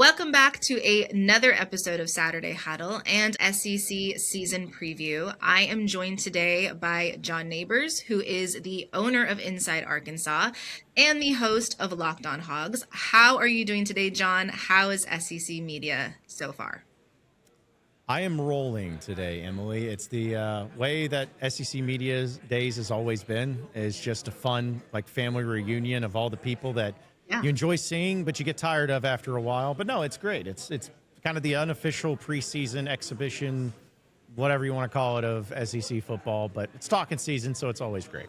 Welcome back to another episode of Saturday Huddle and SEC season preview. I am joined today by John Nabors, who is the owner of Inside Arkansas and the host of Locked On Hogs. How are you doing today, John? How is SEC media so far? I am rolling today, Emily. It's the way that SEC media days has always been. Is just a fun, family reunion of all the people that you enjoy seeing, but you get tired of after a while. But no, it's great. It's kind of the unofficial preseason exhibition, whatever you want to call it, of SEC football. But it's talking season, so it's always great.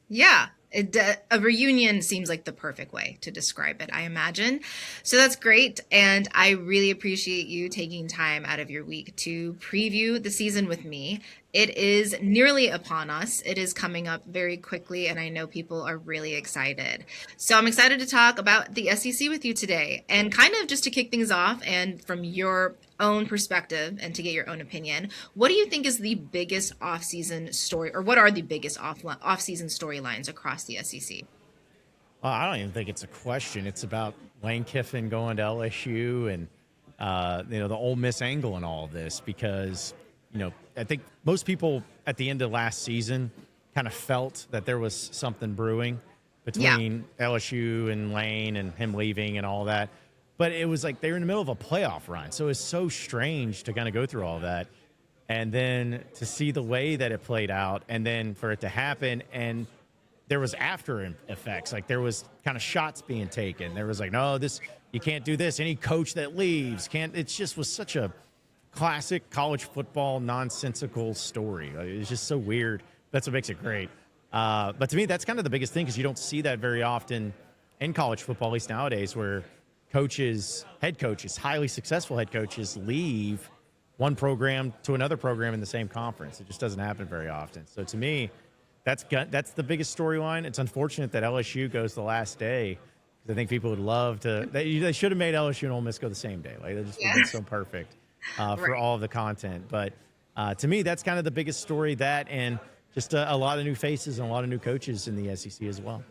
Yeah. A reunion seems like the perfect way to describe it, I imagine. So that's great. And I really appreciate you taking time out of your week to preview the season with me. It is nearly upon us. It is coming up very quickly, and I know people are really excited. So I'm excited to talk about the SEC with you today. And kind of just to kick things off, and from your own perspective and to get your own opinion, what do you think is the biggest off-season story, or what are the biggest off-season storylines across the SEC? I don't even think it's a question. It's about Lane Kiffin going to LSU and the Ole Miss angle in all of this, because I think most people at the end of last season kind of felt that there was something brewing between LSU and Lane and him leaving and all that. But it was like they were in the middle of a playoff run. So it's so strange to kind of go through all that. And then to see the way that it played out, and then for it to happen, and there was after effects. Like there was kind of shots being taken. There was like, no, you can't do this. Any coach that leaves can't. It just was such a classic college football nonsensical story. It's just so weird. That's what makes it great. But to me, that's kind of the biggest thing, because you don't see that very often in college football, at least nowadays, where head coaches, highly successful head coaches, leave one program to another program in the same conference. It just doesn't happen very often. So to me, that's the biggest storyline. It's unfortunate that LSU goes the last day, because I think people would love to. They should have made LSU and Ole Miss go the same day. Like, they just would have been so perfect for all of the content. But to me, that's kind of the biggest story. That, and just a lot of new faces and a lot of new coaches in the SEC as well.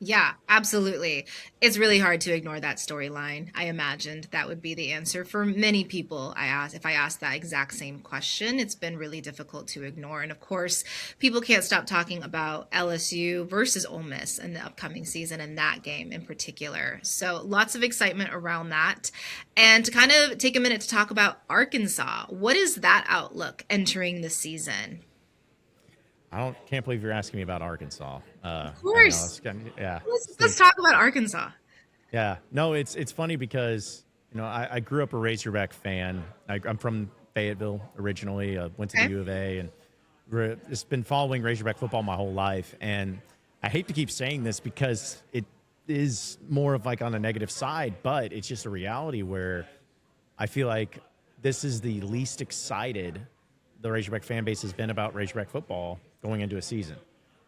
Yeah, absolutely. It's really hard to ignore that storyline. I imagined that would be the answer for many people. If I asked that exact same question, it's been really difficult to ignore. And of course, people can't stop talking about LSU versus Ole Miss in the upcoming season, and that game in particular. So lots of excitement around that. And to kind of take a minute to talk about Arkansas, what is that outlook entering the season? Can't believe you're asking me about Arkansas. Of course. Let's talk about Arkansas. Yeah. No, it's funny because, I grew up a Razorback fan. I'm from Fayetteville originally, went to the U of A, and it's been following Razorback football my whole life. And I hate to keep saying this because it is more of on a negative side, but it's just a reality where I feel like this is the least excited the Razorback fan base has been about Razorback football going into a season.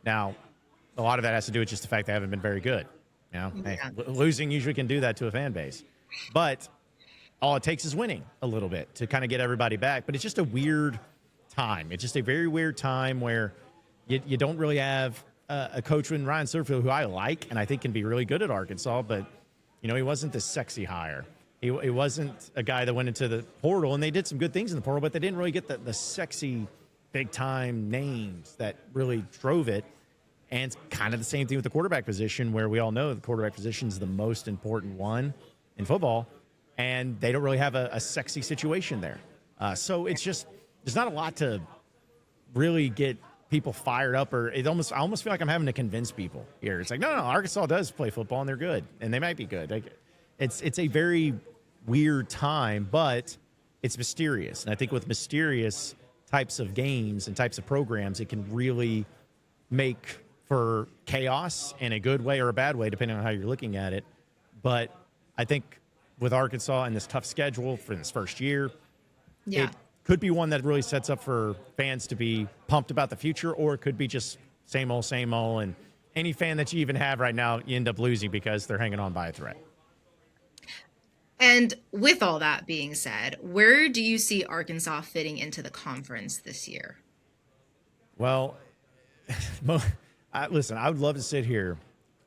Now, a lot of that has to do with just the fact they haven't been very good. Hey, losing usually can do that to a fan base. But all it takes is winning a little bit to kind of get everybody back. But it's just a weird time. It's just a very weird time where you don't really have a coach in Ryan Serfield, who I like and I think can be really good at Arkansas, but, he wasn't this sexy hire. He wasn't a guy that went into the portal, and they did some good things in the portal, but they didn't really get the sexy big-time names that really drove it. And it's kind of the same thing with the quarterback position, where we all know the quarterback position is the most important one in football, and they don't really have a sexy situation there. So it's just there's not a lot to really get people fired up, or I almost feel like I'm having to convince people here. It's like, no, Arkansas does play football, and they're good, and they might be good. It's a very weird time, but it's mysterious. And I think with mysterious types of games and types of programs, it can really make for chaos in a good way or a bad way, depending on how you're looking at it. But I think with Arkansas and this tough schedule for this first year, it could be one that really sets up for fans to be pumped about the future, or it could be just same old, and any fan that you even have right now, you end up losing because they're hanging on by a thread. And with all that being said, where do you see Arkansas fitting into the conference this year? Well, listen, I would love to sit here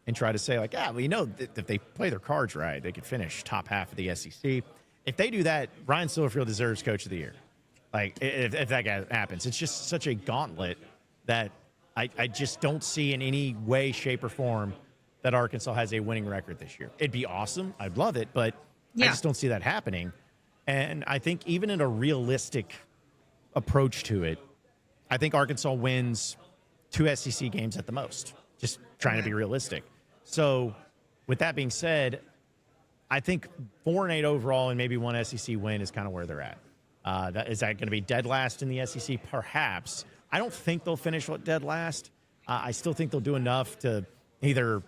and try to say like, yeah, well, if they play their cards right, they could finish top half of the SEC. If they do that, Ryan Silverfield deserves Coach of the Year. Like if that guy happens, it's just such a gauntlet that I just don't see in any way, shape, or form that Arkansas has a winning record this year. It'd be awesome. I'd love it, but I just don't see that happening. And I think even in a realistic approach to it, I think Arkansas wins 2 SEC games at the most, just trying to be realistic. So with that being said, I think 4-8 overall and maybe 1 SEC win is kind of where they're at. Is that going to be dead last in the SEC? Perhaps. I don't think they'll finish dead last. I still think they'll do enough to either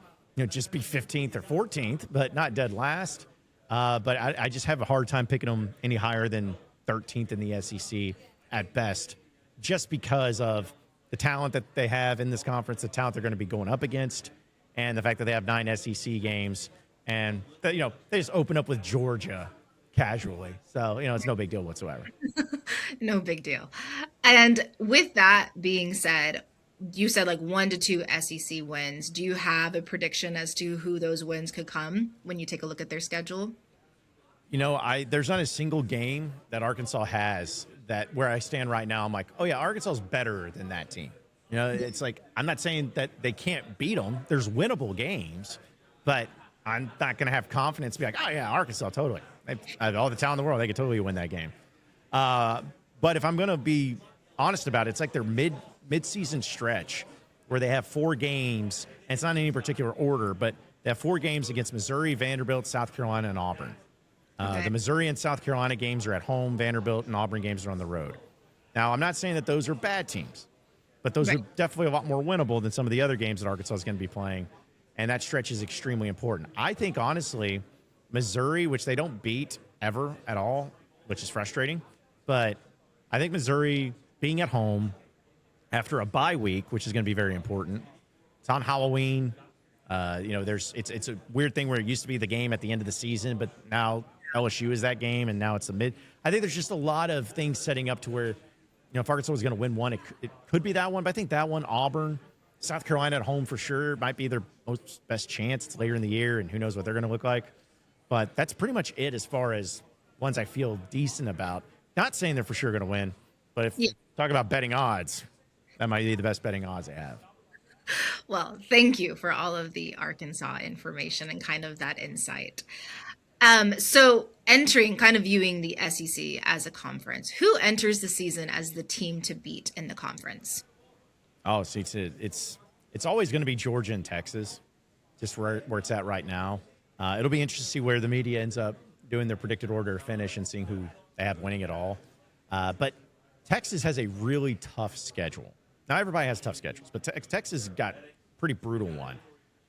just be 15th or 14th, but not dead last. But I just have a hard time picking them any higher than 13th in the SEC at best, just because of the talent that they have in this conference, the talent they're going to be going up against, and the fact that they have 9 SEC games. And, they just open up with Georgia casually. So, it's no big deal whatsoever. No big deal. And with that being said, you said like 1 to 2 SEC wins. Do you have a prediction as to who those wins could come when you take a look at their schedule? There's not a single game that Arkansas has that where I stand right now, I'm like, oh yeah, Arkansas's better than that team. It's like, I'm not saying that they can't beat them. There's winnable games, but I'm not going to have confidence to be like, oh yeah, Arkansas, totally. They have all the talent in the world. They could totally win that game. But if I'm going to be honest about it, it's like their mid-season stretch where they have 4 games, and it's not in any particular order, but they have 4 games against Missouri, Vanderbilt, South Carolina, and Auburn. The Missouri and South Carolina games are at home. Vanderbilt and Auburn games are on the road. Now, I'm not saying that those are bad teams, but those are definitely a lot more winnable than some of the other games that Arkansas is going to be playing, and that stretch is extremely important. I think, honestly, Missouri, which they don't beat ever at all, which is frustrating, but I think Missouri being at home after a bye week, which is going to be very important. It's on Halloween. It's a weird thing where it used to be the game at the end of the season, but now LSU is that game, and now it's the mid. I think there's just a lot of things setting up to where, if Arkansas was going to win one, it could be that one. But I think that one, Auburn, South Carolina at home for sure, might be their best chance. It's later in the year, and who knows what they're going to look like. But that's pretty much it as far as ones I feel decent about. Not saying they're for sure going to win, but if talk about betting odds, that might be the best betting odds I have. Well, thank you for all of the Arkansas information and kind of that insight. So viewing the SEC as a conference, who enters the season as the team to beat in the conference? Oh, see, it's always going to be Georgia and Texas, just where it's at right now. It'll be interesting to see where the media ends up doing their predicted order of finish and seeing who they have winning it all. But Texas has a really tough schedule. Now, everybody has tough schedules, but Texas got a pretty brutal one.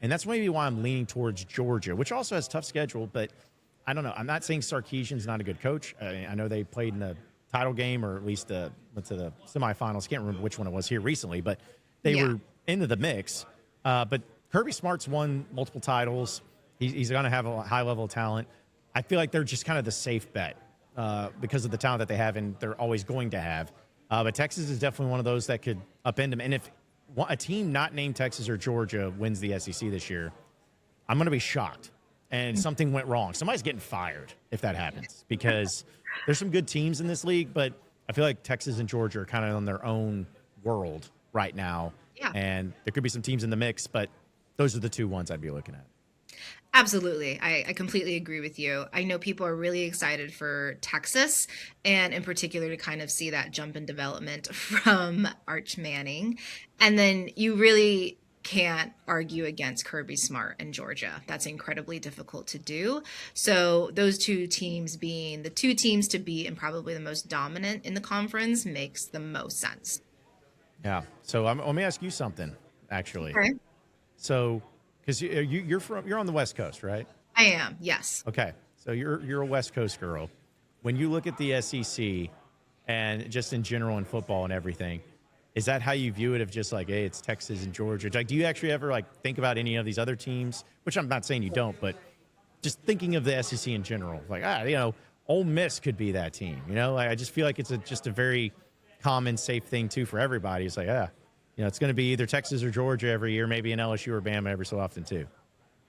And that's maybe why I'm leaning towards Georgia, which also has a tough schedule. But I don't know. I'm not saying Sarkisian's not a good coach. I know they played in the title game, or at least went to the semifinals. Can't remember which one it was here recently, but they were into the mix. But Kirby Smart's won multiple titles. He's going to have a high level of talent. I feel like they're just kind of the safe bet because of the talent that they have, and they're always going to have. But Texas is definitely one of those that could upend them. And if a team not named Texas or Georgia wins the SEC this year, I'm going to be shocked. And something went wrong. Somebody's getting fired if that happens, because there's some good teams in this league, but I feel like Texas and Georgia are kind of on their own world right now. Yeah. And there could be some teams in the mix, but those are the 2 ones I'd be looking at. Absolutely. I completely agree with you. I know people are really excited for Texas, and in particular to kind of see that jump in development from Arch Manning. And then you really can't argue against Kirby Smart and Georgia. That's incredibly difficult to do. So those 2 teams being the 2 teams to beat and probably the most dominant in the conference makes the most sense. Yeah. So let me ask you something, actually. Okay. So, because you're on the West Coast, right? I am, yes. Okay, so you're a West Coast girl. When you look at the SEC and just in general in football and everything, is that how you view it? Of just like, hey, it's Texas and Georgia. Like, do you actually ever think about any of these other teams? Which I'm not saying you don't, but just thinking of the SEC in general, like Ole Miss could be that team. I just feel like it's just a very common, safe thing too for everybody. It's like, it's going to be either Texas or Georgia every year, maybe an LSU or Bama every so often too.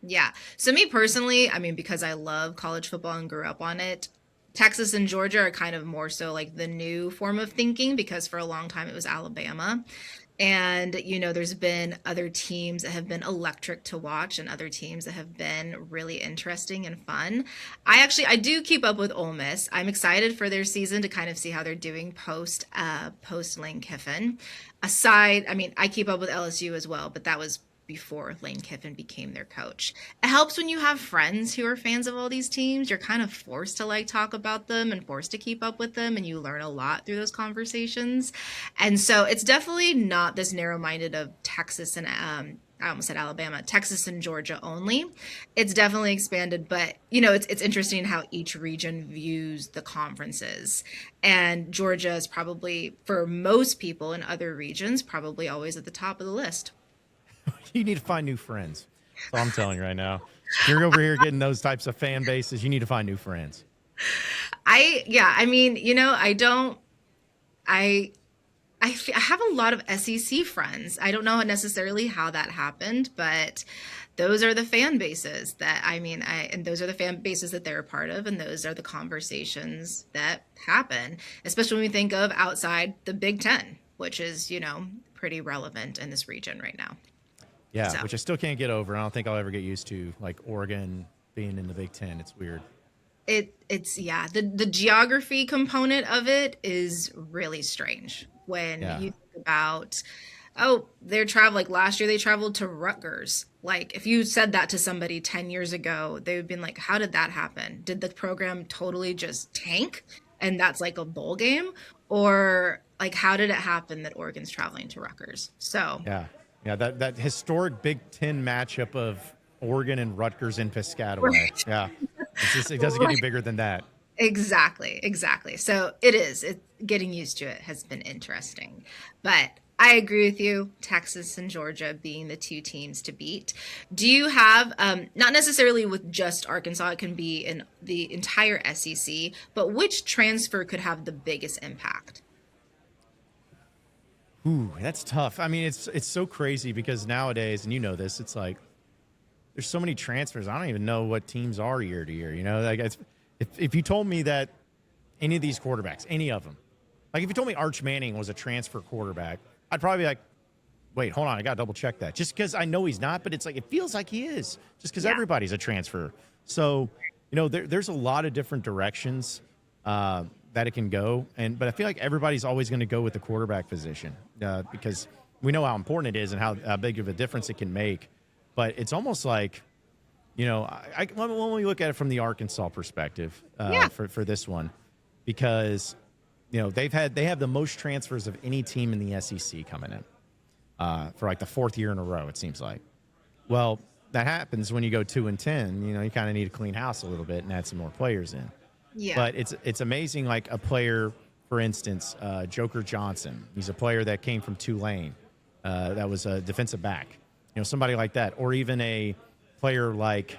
Yeah. So me personally, I mean, because I love college football and grew up on it, Texas and Georgia are kind of more so like the new form of thinking because for a long time it was Alabama. And, there's been other teams that have been electric to watch and other teams that have been really interesting and fun. I do keep up with Ole Miss. I'm excited for their season to kind of see how they're doing post Lane Kiffin. I mean, I keep up with LSU as well, but that was before Lane Kiffin became their coach. It helps when you have friends who are fans of all these teams. You're kind of forced to like talk about them and forced to keep up with them, and you learn a lot through those conversations. And so it's definitely not this narrow-minded of Texas and I almost said Alabama, Texas and Georgia only. It's definitely expanded, but it's interesting how each region views the conferences. And Georgia is probably, for most people in other regions, probably always at the top of the list. You need to find new friends. That's all I'm telling you right now. If you're over here getting those types of fan bases, you need to find new friends. I mean, I don't, I have a lot of SEC friends. I don't know necessarily how that happened, but those are the fan bases and those are the fan bases that they're a part of, and those are the conversations that happen, especially when we think of outside the Big Ten, which is, pretty relevant in this region right now. Yeah, So which I still can't get over. I don't think I'll ever get used to, like Oregon being in the Big Ten. It's weird. the geography component of it is really strange when Yeah. you think about, they're traveling, like last year they traveled to Rutgers. Like if you said that to somebody 10 years ago, they would have been like, how did that happen? Did the program totally just tank and that's like a bowl game? Or like how did it happen that Oregon's traveling to Rutgers? So Yeah. Yeah, that historic Big Ten matchup of Oregon and Rutgers in Piscataway. Yeah. It doesn't get any bigger than that. Exactly. So it getting used to it has been interesting. But I agree with you, Texas and Georgia being the two teams to beat. Do you have, not necessarily with just Arkansas, it can be in the entire SEC, but which transfer could have the biggest impact? Ooh, that's tough. I mean, it's so crazy because nowadays, and you know this, it's like there's so many transfers. I don't even know what teams are year to year. Like if you told me that any of these quarterbacks, any of them, like if you told me Arch Manning was a transfer quarterback, I'd probably be like, wait, hold on, I got to double check that. Just because I know he's not, but it's like it feels like he is, just because Yeah. everybody's a transfer. So, there's a lot of different directions that it can go, but I feel like everybody's always going to go with the quarterback position because we know how important it is and how big of a difference it can make. But it's almost like, when we look at it from the Arkansas perspective Yeah. for this one, because they have the most transfers of any team in the SEC coming in for like the fourth year in a row. It seems like. Well, that happens when you go 2-10. You kind of need to clean house a little bit and add some more players in. Yeah. But it's amazing. Like a player, for instance, Joker Johnson. He's a player that came from Tulane. That was a defensive back. Somebody like that, or even a player like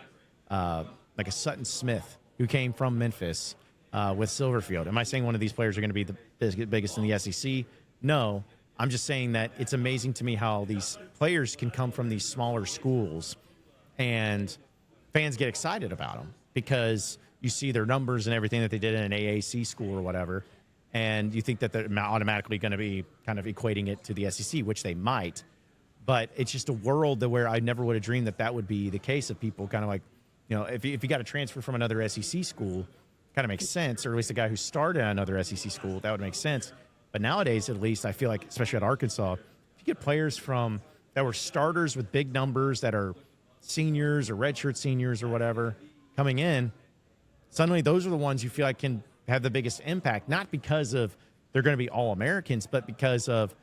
a Sutton Smith who came from Memphis with Silverfield. Am I saying one of these players are going to be the biggest in the SEC? No. I'm just saying that it's amazing to me how these players can come from these smaller schools and fans get excited about them because you see their numbers and everything that they did in an AAC school or whatever, and you think that they're automatically going to be kind of equating it to the SEC, which they might. But it's just a world where I never would have dreamed that would be the case of people kind of like, if you got to transfer from another SEC school, kind of makes sense, or at least a guy who started at another SEC school, that would make sense. But nowadays, at least, I feel like, especially at Arkansas, if you get players that were starters with big numbers that are seniors or redshirt seniors or whatever coming in, suddenly those are the ones you feel like can have the biggest impact, not because of they're going to be All-Americans, but because of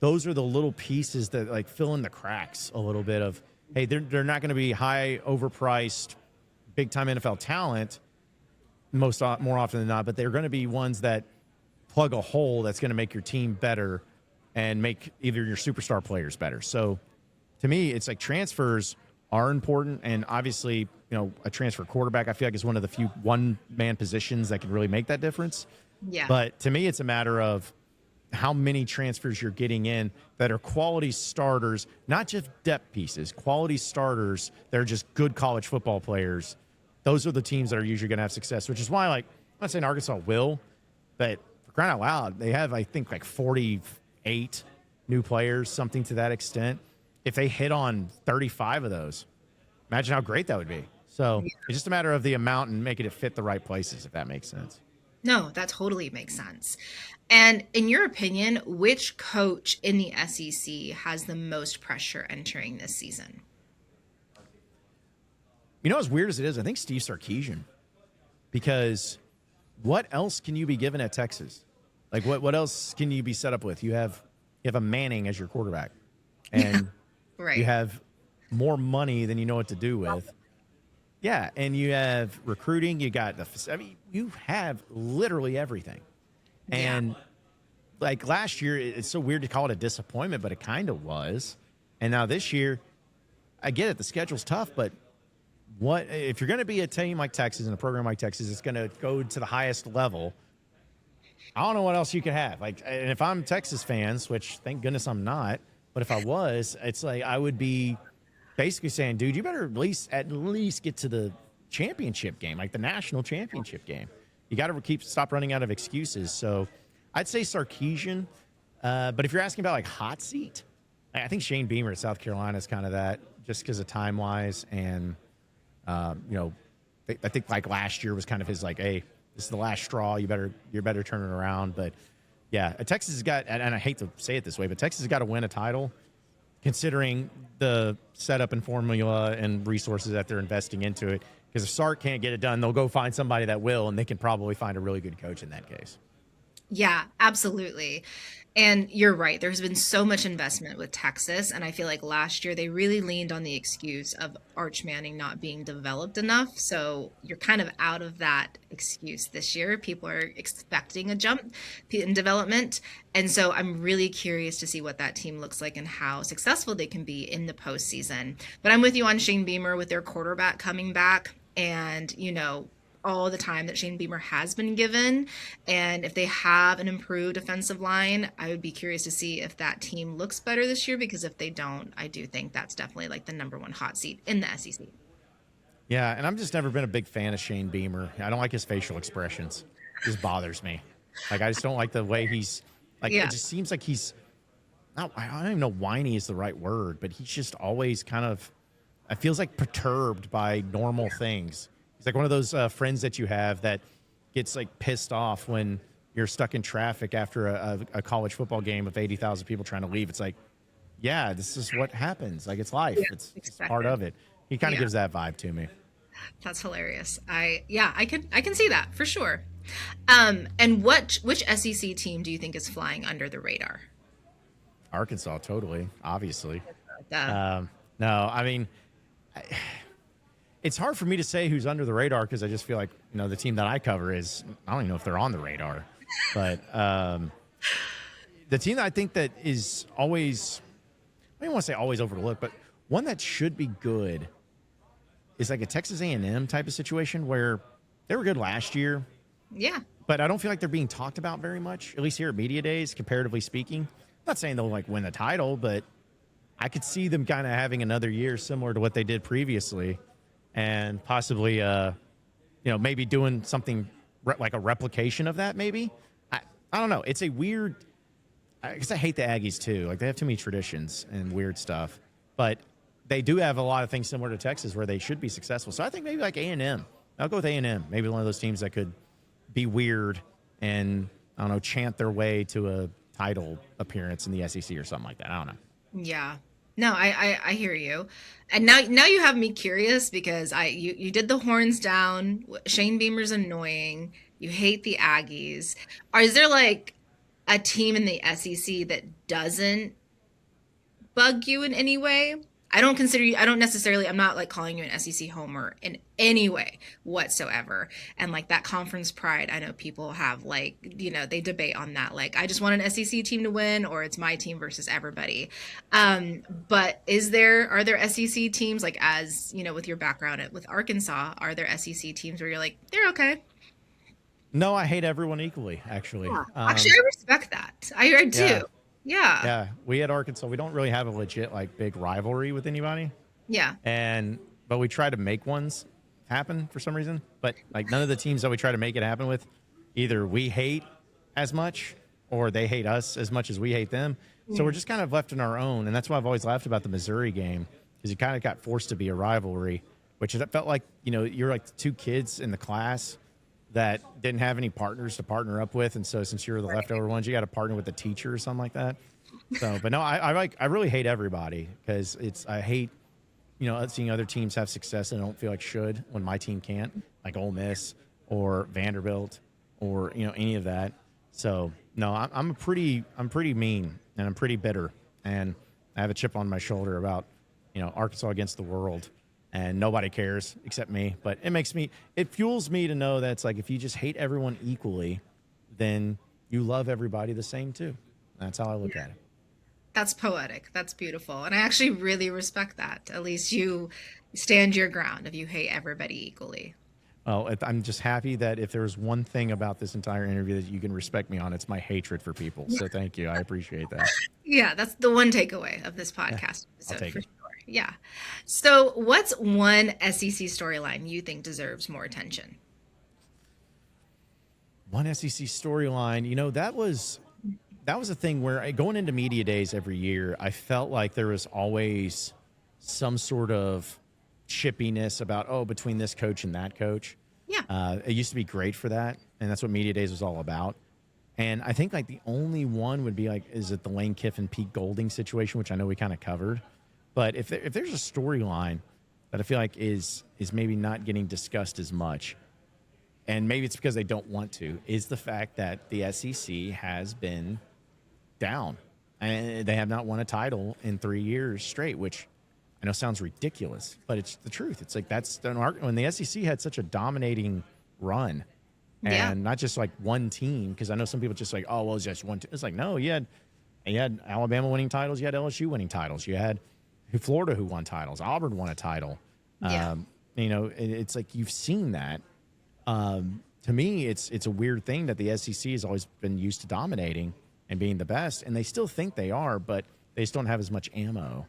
those are the little pieces that like fill in the cracks a little bit of, hey, they're not going to be high, overpriced, big-time NFL talent more often than not, but they're going to be ones that plug a hole that's going to make your team better and make either your superstar players better. So to me, it's like transfers are important. And obviously, a transfer quarterback, I feel like is one of the few one-man positions that can really make that difference. Yeah. But to me, it's a matter of how many transfers you're getting in that are quality starters, not just depth pieces, quality starters that are just good college football players. Those are the teams that are usually going to have success, which is why, like, I'm not saying Arkansas will, but for crying out loud, they have, I think, like 48 new players, something to that extent. If they hit on 35 of those, imagine how great that would be. So it's just a matter of the amount and making it fit the right places, if that makes sense. No, that totally makes sense. And in your opinion, which coach in the SEC has the most pressure entering this season? You know, as weird as it is, I think Steve Sarkisian, because what else can you be given at Texas? Like, what else can you be set up with? You have a Manning as your quarterback, and Right. you have more money than you know what to do with. Yeah, and you have recruiting. You got I mean, you have literally everything. And like last year, it's so weird to call it a disappointment, but it kind of was. And now this year, I get it. The schedule's tough, but what if you're going to be a team like Texas and a program like Texas, it's going to go to the highest level. I don't know what else you could have. Like, and if I'm Texas fans, which thank goodness I'm not, but if I was, it's like I would be basically saying, dude, you better at least get to the championship game, like the national championship game. You got to stop running out of excuses. So I'd say Sarkisian. But if you're asking about like hot seat, I think Shane Beamer at South Carolina is kind of that, just because of time wise. And, you know, I think like last year was kind of his like, hey, this is the last straw. You better turn it around. But yeah, Texas has got, and I hate to say it this way, but Texas has got to win a title, considering the setup and formula and resources that they're investing into it. Because if Sark can't get it done, they'll go find somebody that will, and they can probably find a really good coach in that case. Yeah, absolutely. And you're right. There's been so much investment with Texas. And I feel like last year they really leaned on the excuse of Arch Manning not being developed enough. So you're kind of out of that excuse this year. People are expecting a jump in development. And so I'm really curious to see what that team looks like and how successful they can be in the postseason. But I'm with you on Shane Beamer with their quarterback coming back. And, you know, all the time that Shane Beamer has been given. And if they have an improved defensive line, I would be curious to see if that team looks better this year, because if they don't, I do think that's definitely like the number one hot seat in the SEC. Yeah, and I've just never been a big fan of Shane Beamer. I don't like his facial expressions. It just bothers me. Like, I just don't like the way he's, like, It just seems like he's, I don't even know whiny is the right word, but he's just always kind of, it feels like perturbed by normal things. It's like one of those friends that you have that gets like pissed off when you're stuck in traffic after a college football game of 80,000 people trying to leave. It's like, yeah, this is what happens. Like, it's life. It's part of it. He kind of gives that vibe to me. That's hilarious. I can see that for sure. And which SEC team do you think is flying under the radar? Arkansas, totally, obviously. No, I mean, it's hard for me to say who's under the radar because I just feel like, you know, the team that I cover is, I don't even know if they're on the radar. But the team that I think that is always, I don't want to say always overlooked, but one that should be good is like a Texas A&M type of situation where they were good last year. Yeah. But I don't feel like they're being talked about very much, at least here at Media Days, comparatively speaking. I'm not saying they'll like win the title, but I could see them kind of having another year similar to what they did previously. And possibly, maybe doing something like a replication of that, maybe. I don't know. It's a weird – because I hate the Aggies too. Like, they have too many traditions and weird stuff. But they do have a lot of things similar to Texas where they should be successful. So I think maybe like A&M. I'll go with A&M. Maybe one of those teams that could be weird and, I don't know, chant their way to a title appearance in the SEC or something like that. I don't know. Yeah. No, I hear you. And now you have me curious because you did the horns down. Shane Beamer's annoying. You hate the Aggies. Is there like a team in the SEC that doesn't bug you in any way? I don't necessarily, I'm not like calling you an SEC homer in any way whatsoever. And like that conference pride, I know people have like, they debate on that. Like, I just want an SEC team to win, or it's my team versus everybody. But are there SEC teams, like, as, with your background with Arkansas, are there SEC teams where you're like, they're okay? No, I hate everyone equally, actually. Yeah. Actually, I respect that. I do. Yeah. Yeah. Yeah. We at Arkansas, we don't really have a legit like big rivalry with anybody. Yeah. But we try to make ones happen for some reason. But like none of the teams that we try to make it happen with, either we hate as much or they hate us as much as we hate them. So we're Mm. just kind of left on our own. And that's why I've always laughed about the Missouri game, because you kind of got forced to be a rivalry, which it felt like, you're like the two kids in the class that didn't have any partners to partner up with. And so since you're the leftover ones, you got to partner with the teacher or something like that. So, but no, I really hate everybody, because I hate, seeing other teams have success and I don't feel like should when my team can't, like Ole Miss or Vanderbilt or, any of that. So no, I'm pretty mean and I'm pretty bitter, and I have a chip on my shoulder about, Arkansas against the world, and nobody cares except me. But it fuels me to know that it's like, if you just hate everyone equally, then you love everybody the same too. That's how I look at it. That's poetic. That's beautiful. And I actually really respect that. At least you stand your ground if you hate everybody equally. Well, I'm just happy that if there's one thing about this entire interview that you can respect me on, it's my hatred for people. So thank you. I appreciate that. Yeah, that's the one takeaway of this Yeah, podcast I'll episode take for it. sure. Yeah. So, what's one SEC storyline you think deserves more attention? One SEC storyline, that was a thing where going into media days every year, I felt like there was always some sort of chippiness about, between this coach and that coach. Yeah. It used to be great for that, and that's what media days was all about. And I think like the only one would be like, is it the Lane Kiffin Pete Golding situation, which I know we kind of covered. But if there's a storyline that I feel like is maybe not getting discussed as much, and maybe it's because they don't want to, is the fact that the SEC has been down, and they have not won a title in 3 years straight, which I know sounds ridiculous, but it's the truth. It's like when the SEC had such a dominating run, Yeah. and not just like one team, because I know some people just like, oh, well, it's just one team. It's like, no, you had Alabama winning titles, you had LSU winning titles, you had Florida who won titles, Auburn won a title. Yeah. It's like you've seen that. To me, it's a weird thing that the SEC has always been used to dominating and being the best, and they still think they are, but they just don't have as much ammo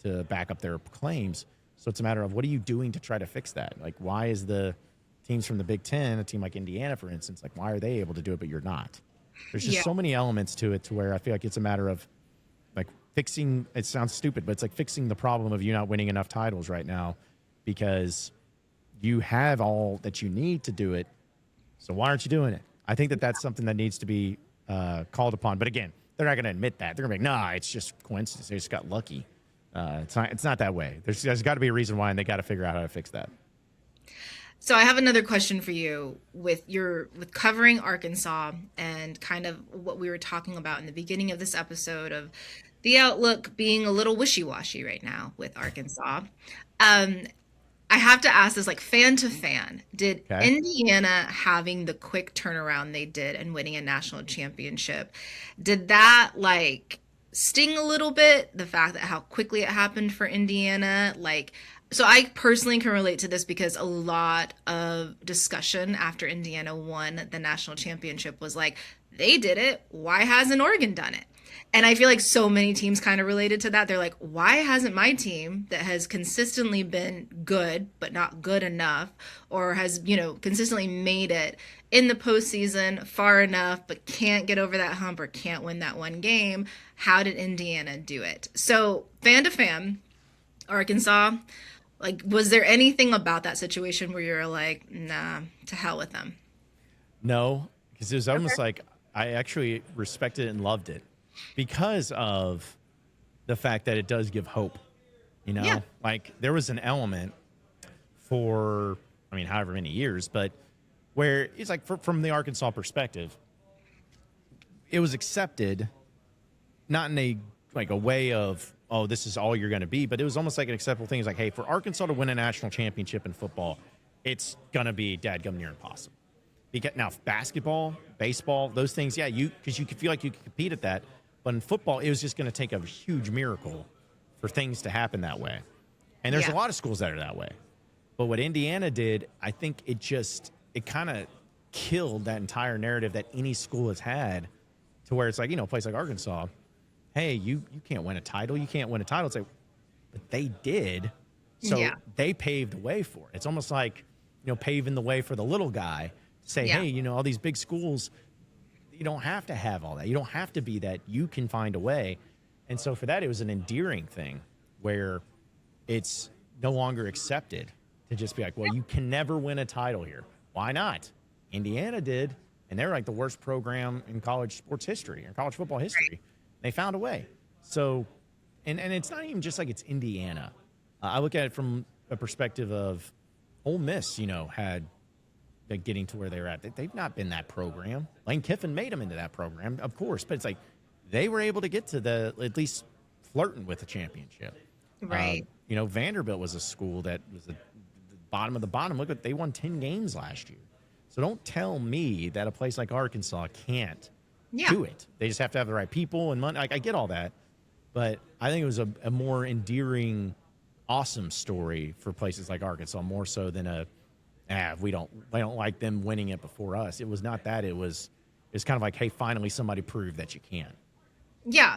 to back up their claims. So it's a matter of, what are you doing to try to fix that? Like, why is the teams from the Big Ten, a team like Indiana, for instance, like, why are they able to do it, but you're not? There's just Yeah. so many elements to it to where I feel like it's a matter of like fixing, it sounds stupid, but it's like fixing the problem of you not winning enough titles right now, because you have all that you need to do it. So why aren't you doing it? I think that that's something that needs to be called upon. But again, they're not going to admit that. They're going to be like, nah, it's just coincidence. They just got lucky. It's not that way. There's got to be a reason why, and they got to figure out how to fix that. So I have another question for you with covering Arkansas and kind of what we were talking about in the beginning of this episode of the outlook being a little wishy-washy right now with Arkansas. I have to ask this, like, fan to fan, did Okay. Indiana having the quick turnaround they did and winning a national championship, did that like sting a little bit? The fact that how quickly it happened for Indiana, like, so I personally can relate to this because a lot of discussion after Indiana won the national championship was like, they did it. Why hasn't Oregon done it? And I feel like so many teams kind of related to that. They're like, why hasn't my team that has consistently been good, but not good enough, or has, consistently made it in the postseason far enough, but can't get over that hump or can't win that one game? How did Indiana do it? So, fan to fan, Arkansas, like, was there anything about that situation where you're like, nah, to hell with them? No, because it was almost like I actually respected it and loved it because of the fact that it does give hope. Yeah. Like there was an element for, however many years, but where it's like from the Arkansas perspective, it was accepted, not in a way of, oh, this is all you're going to be, but it was almost like an acceptable thing. It's like, hey, for Arkansas to win a national championship in football, it's going to be dadgum near impossible. Because now basketball, baseball, those things, yeah, because you could feel like you could compete at that. But in football, it was just going to take a huge miracle for things to happen that way. And there's a lot of schools that are that way. But what Indiana did, I think it kind of killed that entire narrative that any school has had to where it's like, a place like Arkansas, hey, you can't win a title. You can't win a title. It's like, but they did. So Yeah. they paved the way for it. It's almost like, paving the way for the little guy to say, Yeah. hey, all these big schools, you don't have to have all that. You don't have to be that. You can find a way. And so for that, it was an endearing thing where it's no longer accepted to just be like, well, you can never win a title here. Why not? Indiana did, and they're like the worst program in college sports history or college football history. Right. They found a way. So, and it's not even just like it's Indiana. I look at it from a perspective of Ole Miss, had getting to where they're at. They've not been that program. Lane Kiffin made them into that program, of course, but it's like they were able to get to at least flirting with the championship. Right. Vanderbilt was a school that was the bottom of the bottom. Look at they won 10 games last year. So don't tell me that a place like Arkansas can't do it. They just have to have the right people and money. I get all that, but I think it was a more endearing, awesome story for places like Arkansas, more so than we don't like them winning it before us. It was not that. It's kind of like, hey, finally somebody proved that you can. Yeah.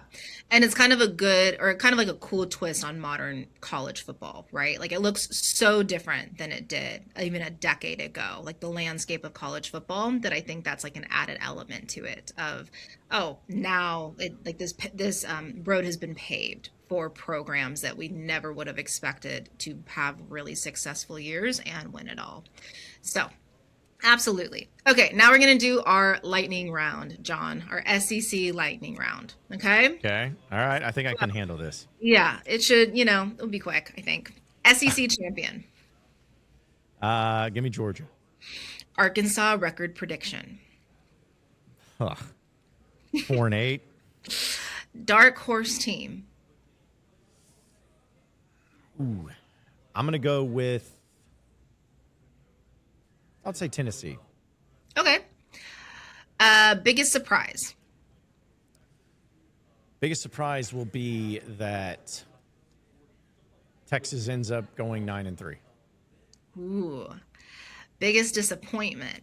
And it's kind of a cool twist on modern college football, right? Like it looks so different than it did even a decade ago, like the landscape of college football, that I think that's like an added element to it of, now this road has been paved for programs that we never would have expected to have really successful years and win it all. So absolutely. Okay, now we're going to do our lightning round, John, our SEC lightning round. Okay? Okay. All right. I think I can handle this. Yeah, it should, it'll be quick, I think. SEC champion. Give me Georgia. Arkansas record prediction. 4-8. Dark horse team. Ooh. I'm going to go with, I'll say Tennessee. Okay. Biggest surprise. Biggest surprise will be that Texas ends up going 9-3. Ooh. Biggest disappointment.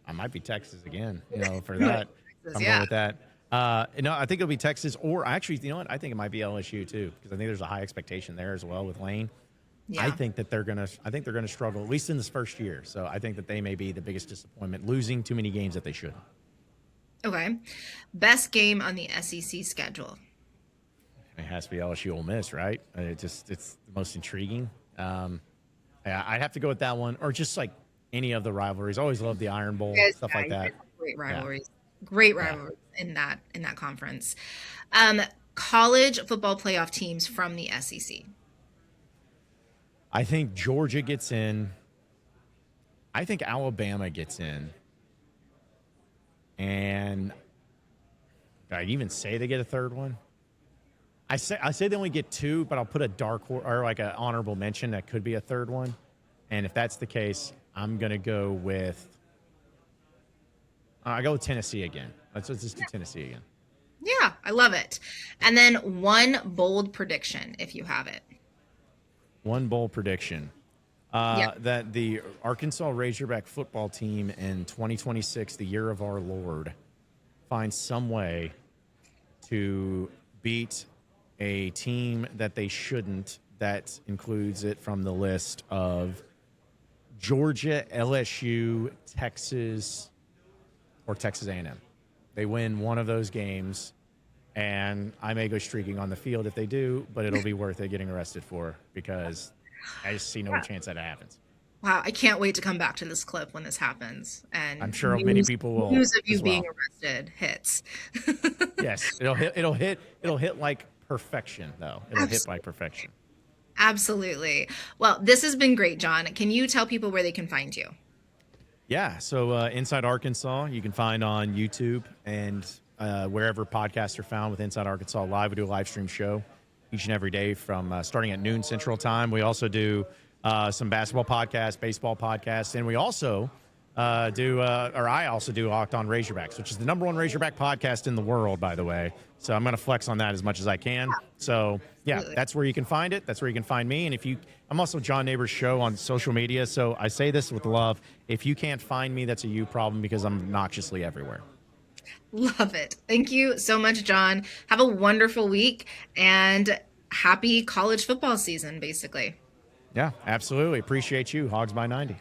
I might be Texas again, for that. Texas, I'm going with that. I think it'll be Texas, or actually, you know what? I think it might be LSU too, because I think there's a high expectation there as well with Lane. Yeah. I think they're gonna struggle, at least in this first year. So I think that they may be the biggest disappointment, losing too many games that they shouldn't. Okay. Best game on the SEC schedule. It has to be LSU Ole Miss, right? It's the most intriguing. I'd have to go with that one, or just like any of the rivalries. I always love the Iron Bowl, stuff like that. Great rivalries. Yeah. Great rivalries in that conference. College football playoff teams from the SEC. I think Georgia gets in. I think Alabama gets in. And did I even say they get a third one? I say they only get two, but I'll put a dark horse or like an honorable mention that could be a third one. And if that's the case, I'm going to go with I go with Tennessee again. Let's just do Tennessee again. Yeah, I love it. And then one bold prediction, if you have it. One bold prediction. That the Arkansas Razorback football team in 2026, the year of our Lord, finds some way to beat a team that they shouldn't. That includes it from the list of Georgia, LSU, Texas, or Texas A&M. They win one of those games, and I may go streaking on the field if they do, but it'll be worth it getting arrested for, because I just see no chance that it happens. Wow, I can't wait to come back to this clip when this happens. And I'm sure many people will. News of you being arrested hits. Yes, it'll hit like perfection, though. It'll hit like perfection. Absolutely. Well, this has been great, John. Can you tell people where they can find you? Yeah, so Inside Arkansas, you can find on YouTube and wherever podcasts are found with Inside Arkansas Live. We do a live stream show each and every day from starting at noon Central Time. We also do some basketball podcasts, baseball podcasts, and we also I also do Locked On Razorbacks, which is the #1 Razorback podcast in the world, by the way. So I'm going to flex on that as much as I can. So, yeah, that's where you can find it. That's where you can find me. And I'm also John Nabors' show on social media. So I say this with love. If you can't find me, that's a you problem, because I'm obnoxiously everywhere. Love it. Thank you so much, John. Have a wonderful week and happy college football season, basically. Yeah, absolutely. Appreciate you. Hogs by 90.